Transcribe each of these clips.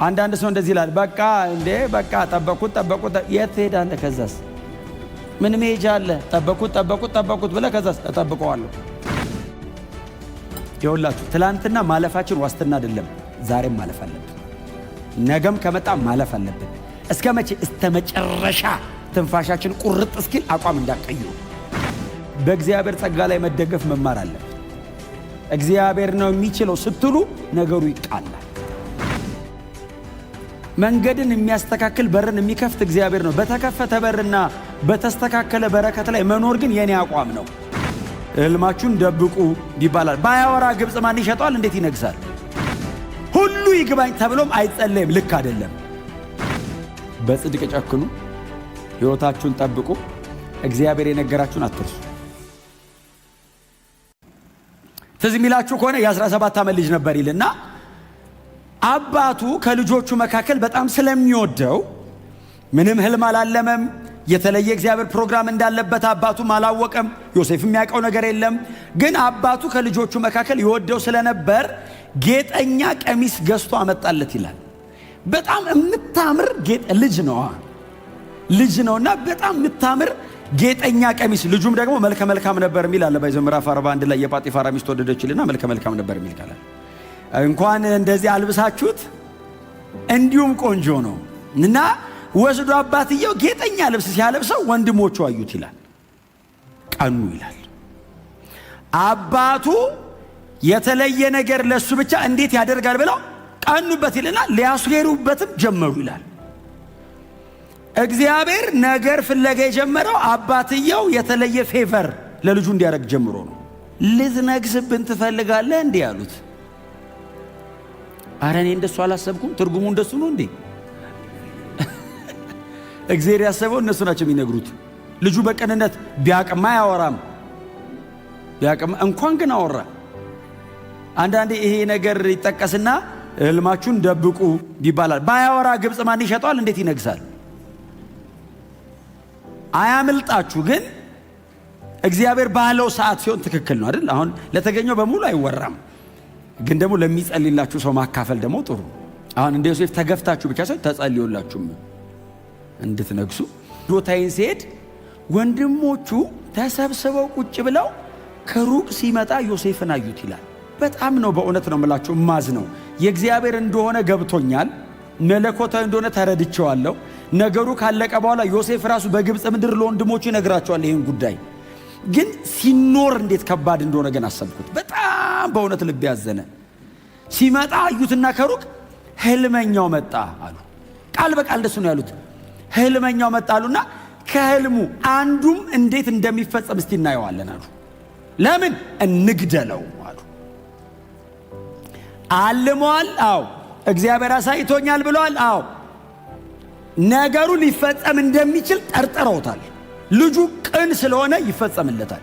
አንዳንድ ሰው እንደዚህ ይላል፣ በቃ እንዴ በቃ ጠበቁት የት ሄዳለህ? ከዛስ ምን መሄጃ አለ? ጠበቁት ብለህ ከዛስ እጠብቀዋለሁ። ይኸውላችሁ ትላንትና ማለፋችን ዋስትና አይደለም። ዛሬም ማለፍ አለብን። ነገም ከመጣ ማለፍ አለብን። እስከ መቼ? እስከ መጨረሻ ትንፋሻችን ቁርጥ እስኪል አቋም እንዳቀዩ በእግዚአብሔር ጸጋ ላይ መደገፍ መማር አለብን። እግዚአብሔር ነው የሚችለው ስትሉ ነገሩ ይቃላል። መንገድን የሚያስተካክል በርን የሚከፍት እግዚአብሔር ነው። በተከፈተ በርና በተስተካከለ በረከት ላይ መኖር ግን የኔ አቋም ነው። ሕልማችሁን ደብቁ ይባላል። ባያወራ ግብፅ ማን ይሸጠዋል? እንዴት ይነግሳል? ሁሉ ይግባኝ ተብሎም አይጸለይም። ልክ አይደለም። በጽድቅ ጨክኑ፣ ሕይወታችሁን ጠብቁ፣ እግዚአብሔር የነገራችሁን አትርሱ። ትዝ የሚላችሁ ከሆነ የ17 ዓመት ልጅ ነበር ይልና አባቱ ከልጆቹ መካከል በጣም ስለሚወደው ምንም ሕልም አላለመም። የተለየ እግዚአብሔር ፕሮግራም እንዳለበት አባቱም አላወቀም። ዮሴፍ የሚያውቀው ነገር የለም። ግን አባቱ ከልጆቹ መካከል ይወደው ስለነበር ጌጠኛ ቀሚስ ገዝቶ አመጣለት ይላል። በጣም የምታምር ልጅ ነውና በጣም የምታምር ጌጠኛ ቀሚስ። ልጁም ደግሞ መልከ መልካም ነበር የሚል አለ። ባይዘ ምዕራፍ 41 ላይ የጳጢፋራ ሚስት ወደደችልና መልከ መልካም ነበር የሚል ካለ እንኳን እንደዚህ አልብሳችሁት እንዲሁም ቆንጆ ነው እና ወስዶ አባትየው ጌጠኛ ልብስ ሲያለብሰው ወንድሞቹ አዩት ይላል። ቀኑ ይላል። አባቱ የተለየ ነገር ለሱ ብቻ እንዴት ያደርጋል ብለው ቀኑበት ይልና ሊያስጌሩበትም ጀመሩ ይላል። እግዚአብሔር ነገር ፍለጋ የጀመረው አባትየው የተለየ ፌቨር ለልጁ እንዲያደርግ ጀምሮ ነው። ልትነግስብን ትፈልጋለህ እንዴ አሉት። አረ እኔ እንደሱ አላሰብኩም። ትርጉሙ እንደሱ ነው እንዴ? እግዚአብሔር ያሰበው እነሱ ናቸው የሚነግሩት። ልጁ በቀንነት ቢያቅማ አያወራም። ቢያቅማ እንኳን ግን አወራ። አንዳንዴ ይሄ ነገር ይጠቀስና ሕልማችሁን ደብቁ ይባላል። ባያወራ ግብፅ ማን ይሸጠዋል? እንዴት ይነግሳል? አያምልጣችሁ። ግን እግዚአብሔር ባለው ሰዓት ሲሆን ትክክል ነው አይደል? አሁን ለተገኘው በሙሉ አይወራም። ግን ደግሞ ለሚጸልይላችሁ ሰው ማካፈል ደግሞ ጥሩ። አሁን እንደ ዮሴፍ ተገፍታችሁ ብቻ ሳይሆን ተጸልዮላችሁም እንድትነግሱ። ዶታይን ሲሄድ ወንድሞቹ ተሰብስበው ቁጭ ብለው ከሩቅ ሲመጣ ዮሴፍን አዩት ይላል። በጣም ነው በእውነት ነው የምላችሁ ማዝ ነው። የእግዚአብሔር እንደሆነ ገብቶኛል፣ መለኮታዊ እንደሆነ ተረድቼዋለሁ። ነገሩ ካለቀ በኋላ ዮሴፍ ራሱ በግብፅ ምድር ለወንድሞቹ ይነግራቸዋል ይህን ጉዳይ። ግን ሲኖር እንዴት ከባድ እንደሆነ ግን አሰብኩት። በጣም በእውነት ልብ ያዘነ። ሲመጣ አዩትና ከሩቅ ሕልመኛው መጣ አሉ። ቃል በቃል እንደሱ ነው ያሉት። ሕልመኛው መጣ አሉና ከሕልሙ አንዱም እንዴት እንደሚፈጸም እስቲ እናየዋለን አሉ። ለምን እንግደለው አሉ። አልመዋል? አዎ። እግዚአብሔር አሳይቶኛል ብለዋል? አዎ። ነገሩ ሊፈጸም እንደሚችል ጠርጥረውታል። ልጁ ቅን ስለሆነ ይፈጸምለታል።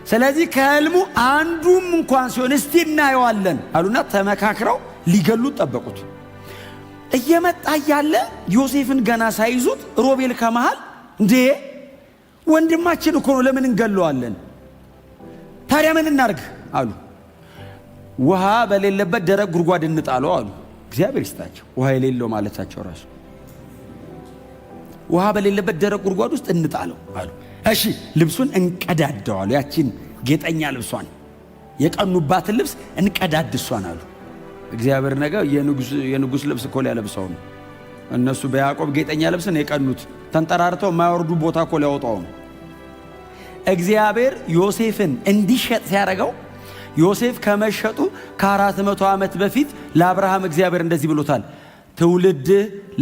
ስለዚህ ከሕልሙ አንዱም እንኳን ሲሆን እስቲ እናየዋለን አሉና ተመካክረው ሊገሉት ጠበቁት። እየመጣ እያለ ዮሴፍን ገና ሳይዙት ሮቤል ከመሃል እንዴ ወንድማችን እኮ ነው፣ ለምን እንገለዋለን? ታዲያ ምን እናርግ አሉ። ውሃ በሌለበት ደረቅ ጉድጓድ እንጣለው አሉ። እግዚአብሔር ይስጣቸው። ውሃ የሌለው ማለታቸው ራሱ ውሃ በሌለበት ደረቅ ጉድጓድ ውስጥ እንጣለው አሉ። እሺ ልብሱን እንቀዳደዋሉ። ያቺን ጌጠኛ ልብሷን የቀኑባትን ልብስ እንቀዳድ እሷን አሉ። እግዚአብሔር ነገር የንጉሥ ልብስ እኮ ሊያለብሰው ነው። እነሱ በያዕቆብ ጌጠኛ ልብስን የቀኑት ተንጠራርተው የማይወርዱ ቦታ እኮ ሊያወጣው ነው። እግዚአብሔር ዮሴፍን እንዲሸጥ ሲያደርገው ዮሴፍ ከመሸጡ ከ400 ዓመት በፊት ለአብርሃም እግዚአብሔር እንደዚህ ብሎታል፣ ትውልድ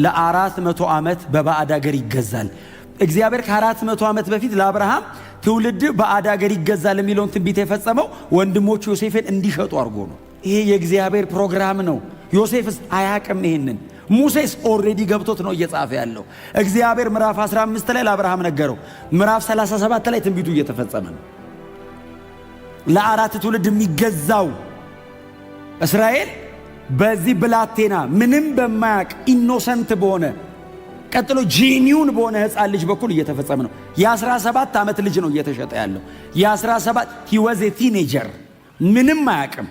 ለ400 ዓመት በባዕድ አገር ይገዛል። እግዚአብሔር ከ400 ዓመት በፊት ለአብርሃም ትውልድ ባዕድ አገር ይገዛል የሚለውን ትንቢት የፈጸመው ወንድሞቹ ዮሴፍን እንዲሸጡ አድርጎ ነው። ይሄ የእግዚአብሔር ፕሮግራም ነው። ዮሴፍስ አያቅም ይሄንን። ሙሴስ ኦልሬዲ ገብቶት ነው እየጻፈ ያለው። እግዚአብሔር ምዕራፍ 15 ላይ ለአብርሃም ነገረው። ምዕራፍ 37 ላይ ትንቢቱ እየተፈጸመ ነው። ለ4 ትውልድ የሚገዛው እስራኤል በዚህ ብላቴና ምንም በማያቅ ኢኖሰንት በሆነ ቀጥሎ ጂኒውን በሆነ ሕፃን ልጅ በኩል እየተፈጸመ ነው። የ17 ዓመት ልጅ ነው እየተሸጠ ያለው። የ17 he was a teenager ምንም አያቅም።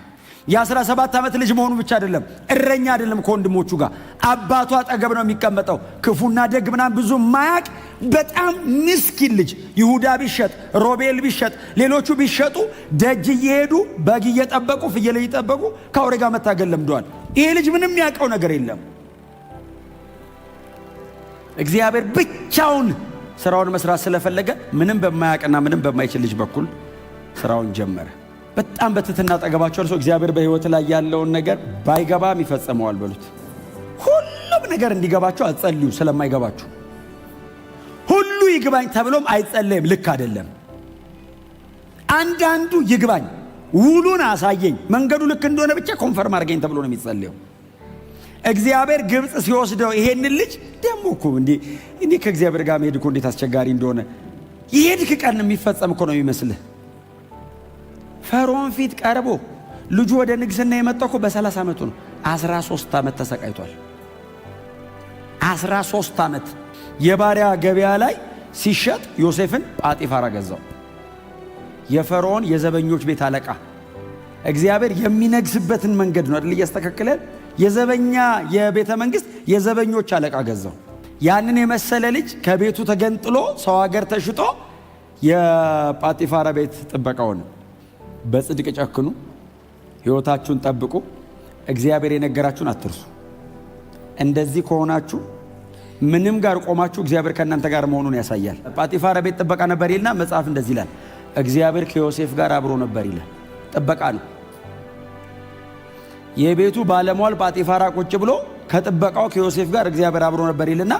የ17 ዓመት ልጅ መሆኑ ብቻ አይደለም፣ እረኛ አይደለም ከወንድሞቹ ጋር አባቱ አጠገብ ነው የሚቀመጠው። ክፉና ደግ ምናምን ብዙ ማያቅ በጣም ምስኪን ልጅ። ይሁዳ ቢሸጥ፣ ሮቤል ቢሸጥ፣ ሌሎቹ ቢሸጡ ደጅ እየሄዱ በግ እየጠበቁ ፍየል እየጠበቁ ከአውሬ ጋር መታገል ለምደዋል። ይሄ ልጅ ምንም ያውቀው ነገር የለም። እግዚአብሔር ብቻውን ስራውን መስራት ስለፈለገ ምንም በማያውቅና ምንም በማይችል ልጅ በኩል ስራውን ጀመረ። በጣም በትህትና አጠገባቸው ሰው እግዚአብሔር በህይወት ላይ ያለውን ነገር ባይገባም ይፈጽመዋል በሉት። ሁሉም ነገር እንዲገባቸው አትጸልዩ። ስለማይገባችሁ ሁሉ ይግባኝ ተብሎም አይጸለይም። ልክ አይደለም። አንዳንዱ ይግባኝ፣ ውሉን አሳየኝ፣ መንገዱ ልክ እንደሆነ ብቻ ኮንፈርም አድርገኝ ተብሎ ነው የሚጸለየው። እግዚአብሔር ግብፅ ሲወስደው ይሄንን ልጅ ደግሞ እኮ እንዴ ከእግዚአብሔር ጋር መሄድ እኮ እንዴት አስቸጋሪ እንደሆነ ይሄድክ ቀን የሚፈጸም እኮ ነው የሚመስልህ። ፈርዖን ፊት ቀርቦ ልጁ ወደ ንግስና የመጣው እኮ በ30 ዓመቱ ነው። 13 ዓመት ተሰቃይቷል። 13 ዓመት የባሪያ ገበያ ላይ ሲሸጥ ዮሴፍን ጳጢፋራ ገዛው። የፈርዖን የዘበኞች ቤት አለቃ። እግዚአብሔር የሚነግስበትን መንገድ ነው አይደል እያስተካከለ። የዘበኛ የቤተ መንግስት የዘበኞች አለቃ ገዛው። ያንን የመሰለ ልጅ ከቤቱ ተገንጥሎ ሰው ሀገር ተሽጦ የጳጢፋራ ቤት ጥበቃውን። በጽድቅ ጨክኑ፣ ሕይወታችሁን ጠብቁ፣ እግዚአብሔር የነገራችሁን አትርሱ። እንደዚህ ከሆናችሁ ምንም ጋር ቆማችሁ እግዚአብሔር ከእናንተ ጋር መሆኑን ያሳያል። ጳጢፋራ ቤት ጥበቃ ነበር ይልና መጽሐፍ እንደዚህ ይላል፣ እግዚአብሔር ከዮሴፍ ጋር አብሮ ነበር ይላል። ጥበቃ ነው። የቤቱ ባለሟል ጳጢፋራ ቁጭ ብሎ ከጥበቃው ከዮሴፍ ጋር እግዚአብሔር አብሮ ነበር ይልና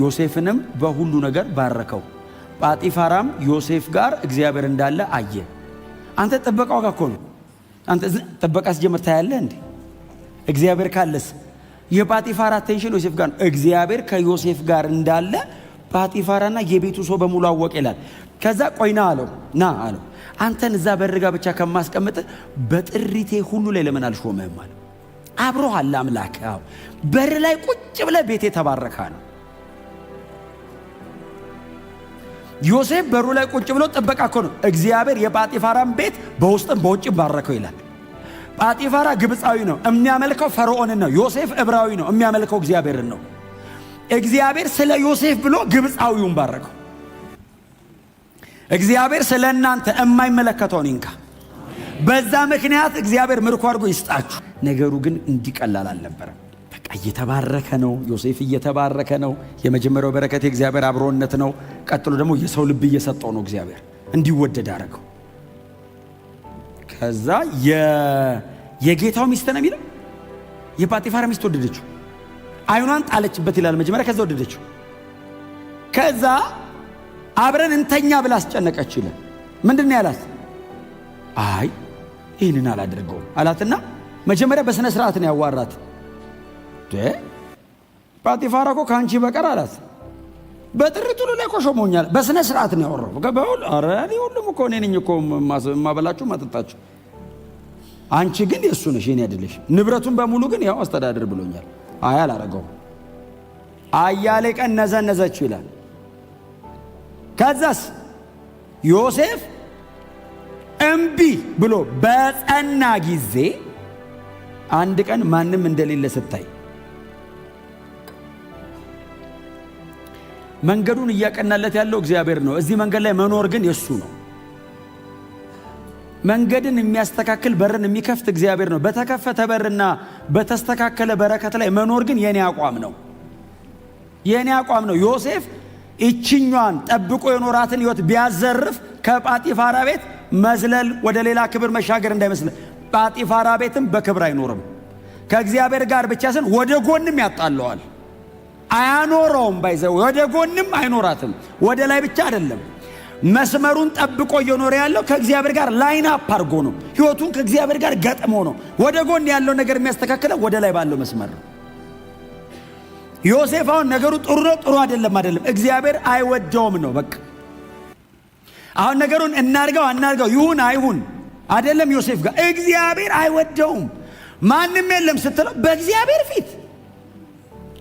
ዮሴፍንም በሁሉ ነገር ባረከው። ጳጢፋራም ዮሴፍ ጋር እግዚአብሔር እንዳለ አየ። አንተ ጥበቃው ጋር እኮ ነው። አንተ ጥበቃ ሲጀምር ታያለህ እንዴ? እግዚአብሔር ካለስ የጳጢፋራ አቴንሽን ዮሴፍ ጋር ነው። እግዚአብሔር ከዮሴፍ ጋር እንዳለ ጳጢፋራና የቤቱ ሰው በሙሉ አወቀ ይላል። ከዛ ቆይና አለው፣ ና አለው፣ አንተን እዛ በርጋ ብቻ ከማስቀምጥ በጥሪቴ ሁሉ ላይ ለምን አልሾመህም አለ። አብሮሃል አምላክ። አዎ በር ላይ ቁጭ ብለህ ቤቴ ተባረካ ነው። ዮሴፍ በሩ ላይ ቁጭ ብሎ ጥበቃ እኮ ነው። እግዚአብሔር የጳጢፋራን ቤት በውስጥም በውጭም ባረከው ይላል። ጳጢፋራ ግብፃዊ ነው፣ የሚያመልከው ፈርዖንን ነው። ዮሴፍ ዕብራዊ ነው፣ የሚያመልከው እግዚአብሔርን ነው። እግዚአብሔር ስለ ዮሴፍ ብሎ ግብፃዊውን ባረከው። እግዚአብሔር ስለ እናንተ የማይመለከተውን ይንካ። በዛ ምክንያት እግዚአብሔር ምርኮ አድርጎ ይስጣችሁ። ነገሩ ግን እንዲቀላል አልነበረም። በቃ እየተባረከ ነው። ዮሴፍ እየተባረከ ነው። የመጀመሪያው በረከት የእግዚአብሔር አብሮነት ነው። ቀጥሎ ደግሞ የሰው ልብ እየሰጠው ነው። እግዚአብሔር እንዲወደድ አደረገው። ከዛ የጌታው ሚስት ነው የሚለው የጳጢፋራ ሚስት ወደደችው። አይኗን ጣለችበት ይላል መጀመሪያ። ከዛ ወደደችው። ከዛ አብረን እንተኛ ብላ አስጨነቀችው ይላል። ምንድነው ያላት? አይ ይህንን አላደርገውም አላትና መጀመሪያ በስነ ስርዓት ነው ያዋራት። ጳጢፋራ እኮ ከአንቺ በቀር አላት። በጥሪቱ ላይ ቆሾሞኛል። በስነ ስርዓት ነው ያወራው። ገባው። አረ እኔ ሁሉም እኮ እኔ ነኝ እኮ ማበላችሁ ማጠጣችሁ፣ አንቺ ግን የእሱ ነሽ የኔ አይደለሽ። ንብረቱን በሙሉ ግን ያው አስተዳደር ብሎኛል። አይ አላረገውም። አያሌ ቀን ነዘነዘችው ይላል። ከዛስ ዮሴፍ እምቢ ብሎ በጸና ጊዜ አንድ ቀን ማንም እንደሌለ ስታይ መንገዱን እያቀናለት ያለው እግዚአብሔር ነው። እዚህ መንገድ ላይ መኖር ግን የሱ ነው። መንገድን የሚያስተካክል በርን የሚከፍት እግዚአብሔር ነው። በተከፈተ በርና በተስተካከለ በረከት ላይ መኖር ግን የኔ አቋም ነው። የኔ አቋም ነው። ዮሴፍ እችኛዋን ጠብቆ የኖራትን ሕይወት ቢያዘርፍ ከጳጢፋራ ቤት መዝለል ወደ ሌላ ክብር መሻገር እንዳይመስል። ጳጢፋራ ቤትም በክብር አይኖርም። ከእግዚአብሔር ጋር ብቻ ስን ወደ ጎንም ያጣለዋል። አያኖረውም። ባይዘው ወደ ጎንም አይኖራትም። ወደ ላይ ብቻ አይደለም። መስመሩን ጠብቆ እየኖረ ያለው ከእግዚአብሔር ጋር ላይን አፕ አድርጎ ነው። ሕይወቱን ከእግዚአብሔር ጋር ገጥሞ ነው። ወደ ጎን ያለው ነገር የሚያስተካክለው ወደ ላይ ባለው መስመር ነው። ዮሴፍ አሁን ነገሩ ጥሩ ነው ጥሩ አይደለም፣ እግዚአብሔር አይወደውም ነው በቃ። አሁን ነገሩን እናርገው አናርገው ይሁን አይሁን አይደለም። ዮሴፍ ጋር እግዚአብሔር አይወደውም። ማንም የለም ስትለው በእግዚአብሔር ፊት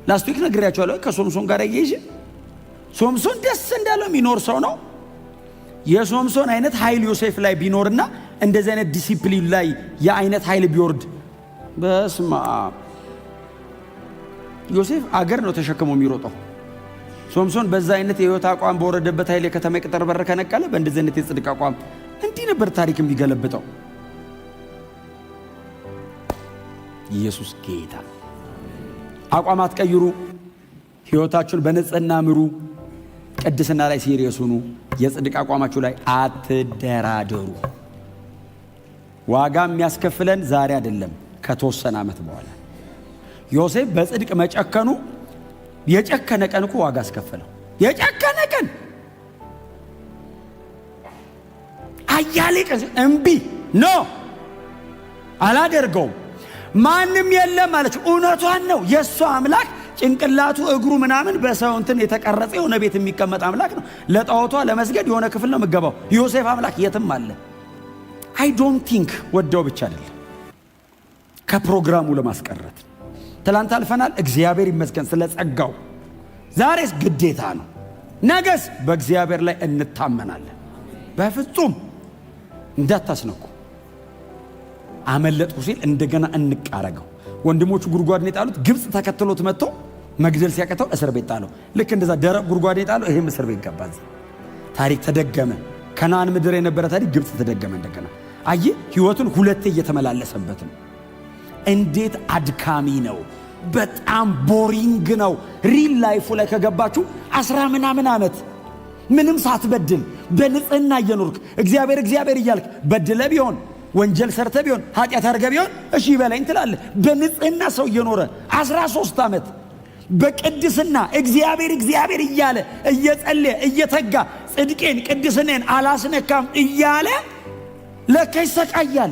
ላስቲክ ነግሬያቸዋለሁ። ከሶምሶን ጋር ያይሽ ሶምሶን ደስ እንዳለው የሚኖር ሰው ነው። የሶምሶን አይነት ኃይል ዮሴፍ ላይ ቢኖርና እንደዚህ አይነት ዲሲፕሊን ላይ የአይነት ኃይል ቢወርድ በስማ ዮሴፍ አገር ነው ተሸክሞ የሚሮጠው። ሶምሶን በዛ አይነት የህይወት አቋም በወረደበት ኃይል የከተማ ቅጥር በር ከነቀለ በእንደዚህ አይነት የጽድቅ አቋም እንዲህ ነበር ታሪክ የሚገለብጠው። ኢየሱስ ጌታ። አቋም አትቀይሩ። ህይወታችሁን በንጽህና ምሩ። ቅድስና ላይ ሲሪየስ ሁኑ። የጽድቅ አቋማችሁ ላይ አትደራደሩ። ዋጋ የሚያስከፍለን ዛሬ አይደለም፣ ከተወሰነ ዓመት በኋላ። ዮሴፍ በጽድቅ መጨከኑ የጨከነ ቀን እኮ ዋጋ አስከፈለው። የጨከነ ቀን አያሌ ቀን እምቢ ኖ አላደርገውም ማንም የለም ማለት እውነቷን ነው። የእሷ አምላክ ጭንቅላቱ እግሩ ምናምን በሰው እንትን የተቀረጸ የሆነ ቤት የሚቀመጥ አምላክ ነው። ለጣዖቷ ለመስገድ የሆነ ክፍል ነው የምገባው። ዮሴፍ አምላክ የትም አለ። አይ ዶንት ቲንክ ወደው ብቻ አይደለም ከፕሮግራሙ ለማስቀረት ትላንት አልፈናል። እግዚአብሔር ይመስገን ስለ ጸጋው። ዛሬስ ግዴታ ነው። ነገስ በእግዚአብሔር ላይ እንታመናለን። በፍጹም እንዳታስነኩ። አመለጥኩ ሲል እንደገና እንቃረገው። ወንድሞቹ ጉድጓድን የጣሉት ግብጽ ተከትሎት መጥቶ መግደል ሲያቀተው እስር ቤት ጣለው። ልክ እንደዛ ደረቅ ጉድጓድን የጣለው ይሄም እስር ቤት ገባ። ታሪክ ተደገመ። ከነዓን ምድር የነበረ ታሪክ ግብጽ ተደገመ እንደገና። አይ ህይወቱን ሁለቴ እየተመላለሰበት ነው። እንዴት አድካሚ ነው። በጣም ቦሪንግ ነው። ሪል ላይፉ ላይ ከገባችሁ 10 ምናምን ዓመት ምንም ሳትበድል በንጽህና እየኖርክ እግዚአብሔር እያልክ በድለ ቢሆን ወንጀል ሰርተ ቢሆን ኃጢአት አድርገ ቢሆን እሺ በላኝ ትላለህ። በንጽህና ሰው እየኖረ 13 ዓመት በቅድስና እግዚአብሔር እያለ እየጸለየ እየተጋ ጽድቄን ቅድስናን አላስነካም እያለ ለካ ይሰቃያል።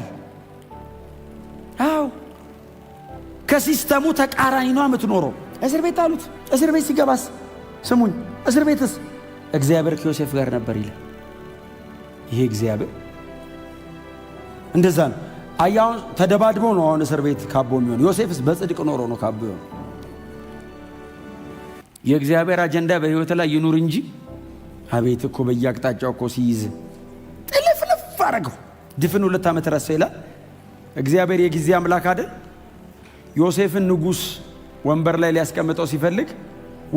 አዎ ከሲስተሙ ተቃራኒ ነው የምትኖረው። እስር ቤት አሉት። እስር ቤት ሲገባስ ስሙኝ፣ እስር ቤትስ እግዚአብሔር ከዮሴፍ ጋር ነበር ይላል። ይሄ እግዚአብሔር እንደዛ ነው። አያውን ተደባድበው ነው አሁን እስር ቤት ካቦ የሚሆን። ዮሴፍስ በጽድቅ ኖሮ ነው ካቦ የሚሆን። የእግዚአብሔር አጀንዳ በህይወት ላይ ይኑር እንጂ አቤት እኮ በየአቅጣጫው እኮ ሲይዝ ጥልፍልፍ አረገው። ድፍን 2 ዓመት ረሰ ይላል። እግዚአብሔር የጊዜ አምላክ አይደል? ዮሴፍን ንጉሥ ወንበር ላይ ሊያስቀምጠው ሲፈልግ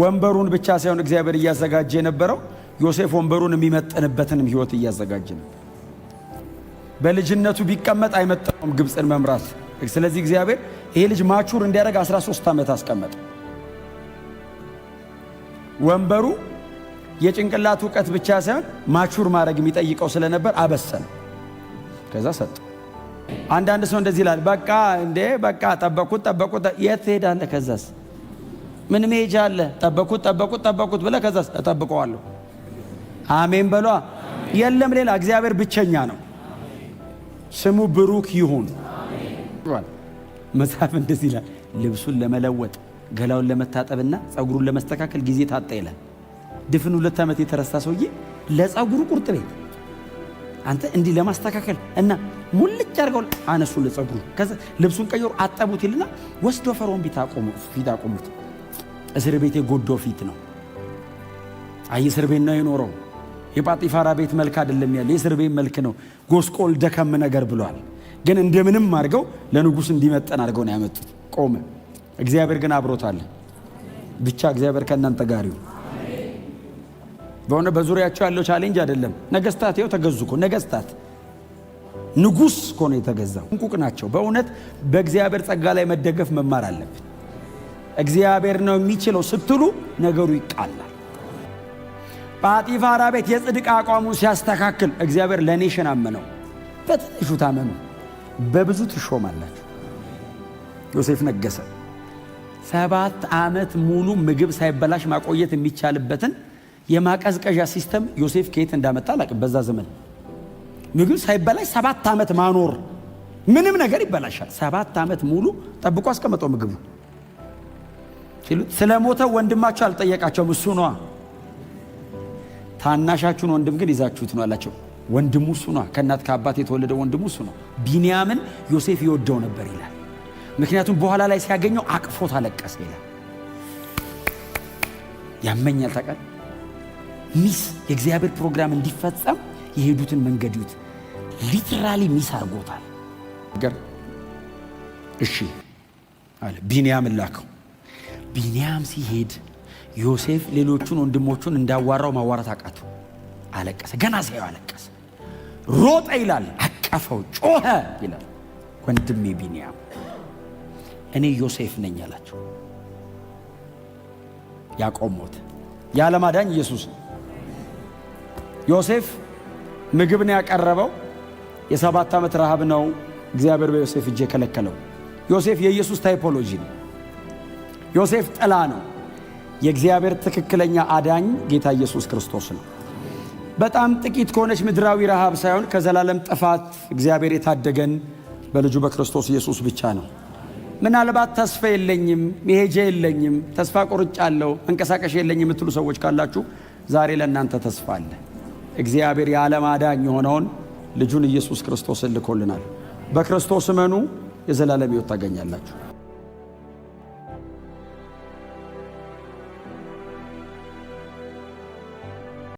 ወንበሩን ብቻ ሳይሆን እግዚአብሔር እያዘጋጀ የነበረው ዮሴፍ ወንበሩን የሚመጥንበትንም ህይወት እያዘጋጀ ነው። በልጅነቱ ቢቀመጥ አይመጣውም ግብፅን መምራት። ስለዚህ እግዚአብሔር ይሄ ልጅ ማቹር እንዲያደርግ 13 ዓመት አስቀመጠ። ወንበሩ የጭንቅላቱ ዕውቀት ብቻ ሳይሆን ማቹር ማድረግ የሚጠይቀው ስለነበር አበሰነ። ከዛ ሰጠ። አንዳንድ ሰው እንደዚህ ይላል፣ በቃ ጠበቁት የት ትሄዳለህ? ከዛስ ምን መሄጃ አለ? ጠበቁት ብለህ ከዛስ እጠብቀዋለሁ። አሜን በሏ። የለም ሌላ። እግዚአብሔር ብቸኛ ነው። ስሙ ብሩክ ይሁን። መጽሐፍ እንደዚህ ይላል፣ ልብሱን ለመለወጥ ገላውን ለመታጠብና ጸጉሩን ለመስተካከል ጊዜ ታጣ ይላል። ድፍን 2 ዓመት የተረሳ ሰውዬ ለጸጉሩ ቁርጥ ቤት አንተ እንዲህ ለማስተካከል እና ሙልጭ አድርገው አነሱ ለጸጉሩ። ከዛ ልብሱን ቀይሮ አጠቡት ይልና ወስዶ ፈርዖን ፊት አቆሙት። እስር ቤት የጎዶ ፊት ነው። አይ እስር ቤት ነው የኖረው። የጳጢፋራ ቤት መልክ አይደለም ያለ፣ የእስር ቤት መልክ ነው። ጎስቆል ደከም ነገር ብሏል። ግን እንደምንም አድርገው ለንጉሥ እንዲመጠን አድርገው ነው ያመጡት። ቆመ። እግዚአብሔር ግን አብሮታል። ብቻ እግዚአብሔር ከእናንተ ጋር ይሁን። በሆነ በዙሪያቸው ያለው ቻሌንጅ አይደለም። ነገስታት ይኸው ተገዙ እኮ። ነገስታት ንጉሥ እኮ ነው የተገዛው። እንቁቅ ናቸው። በእውነት በእግዚአብሔር ጸጋ ላይ መደገፍ መማር አለብን። እግዚአብሔር ነው የሚችለው ስትሉ ነገሩ ይቃላል። ጳጢፋራ ቤት የጽድቅ አቋሙን ሲያስተካክል እግዚአብሔር ለኔሽን አመነው። በትንሹ ታመኑ፣ በብዙ ትሾማላችሁ። ዮሴፍ ነገሰ። 7 ዓመት ሙሉ ምግብ ሳይበላሽ ማቆየት የሚቻልበትን የማቀዝቀዣ ሲስተም ዮሴፍ ከየት እንዳመጣ አላውቅም። በዛ ዘመን ምግብ ሳይበላሽ 7 ዓመት ማኖር፣ ምንም ነገር ይበላሻል። 7 ዓመት ሙሉ ጠብቆ አስቀመጠው ምግቡ። ስለሞተ ወንድማቸው አልጠየቃቸውም። እሱ ነዋ። ታናሻችሁን ወንድም ግን ይዛችሁት ነው አላቸው። ወንድሙ እሱ ነዋ። ከእናት ከአባት የተወለደ ወንድሙ እሱ ነው። ቢንያምን ዮሴፍ ይወደው ነበር ይላል። ምክንያቱም በኋላ ላይ ሲያገኘው አቅፎት አለቀሰ ይላል። ያመኛል ታውቃለህ። የእግዚአብሔር ፕሮግራም እንዲፈጸም የሄዱትን መንገድ ይዩት። ሊትራሊ ሚስ አድርጎታል። እሺ አለ ቢንያምን ላከው። ቢንያም ሲሄድ ዮሴፍ ሌሎቹን ወንድሞቹን እንዳዋራው ማዋራት አቃተው። አለቀሰ። ገና ሲያየው አለቀሰ። ሮጠ ይላል፣ አቀፈው፣ ጮኸ ይላል። ወንድሜ ቢንያም እኔ ዮሴፍ ነኝ አላቸው። ያዕቆብ ሞተ። የዓለም አዳኝ ኢየሱስ ነው። ዮሴፍ ምግብ ነው ያቀረበው። የ7 ዓመት ረሃብ ነው እግዚአብሔር በዮሴፍ እጅ የከለከለው። ዮሴፍ የኢየሱስ ታይፖሎጂ ነው። ዮሴፍ ጥላ ነው። የእግዚአብሔር ትክክለኛ አዳኝ ጌታ ኢየሱስ ክርስቶስ ነው። በጣም ጥቂት ከሆነች ምድራዊ ረሃብ ሳይሆን ከዘላለም ጥፋት እግዚአብሔር የታደገን በልጁ በክርስቶስ ኢየሱስ ብቻ ነው። ምናልባት ተስፋ የለኝም፣ መሄጃ የለኝም፣ ተስፋ ቆርጫለሁ፣ መንቀሳቀሽ የለኝም የምትሉ ሰዎች ካላችሁ ዛሬ ለእናንተ ተስፋ አለ። እግዚአብሔር የዓለም አዳኝ የሆነውን ልጁን ኢየሱስ ክርስቶስን ልኮልናል። በክርስቶስ እመኑ፣ የዘላለም ሕይወት ታገኛላችሁ።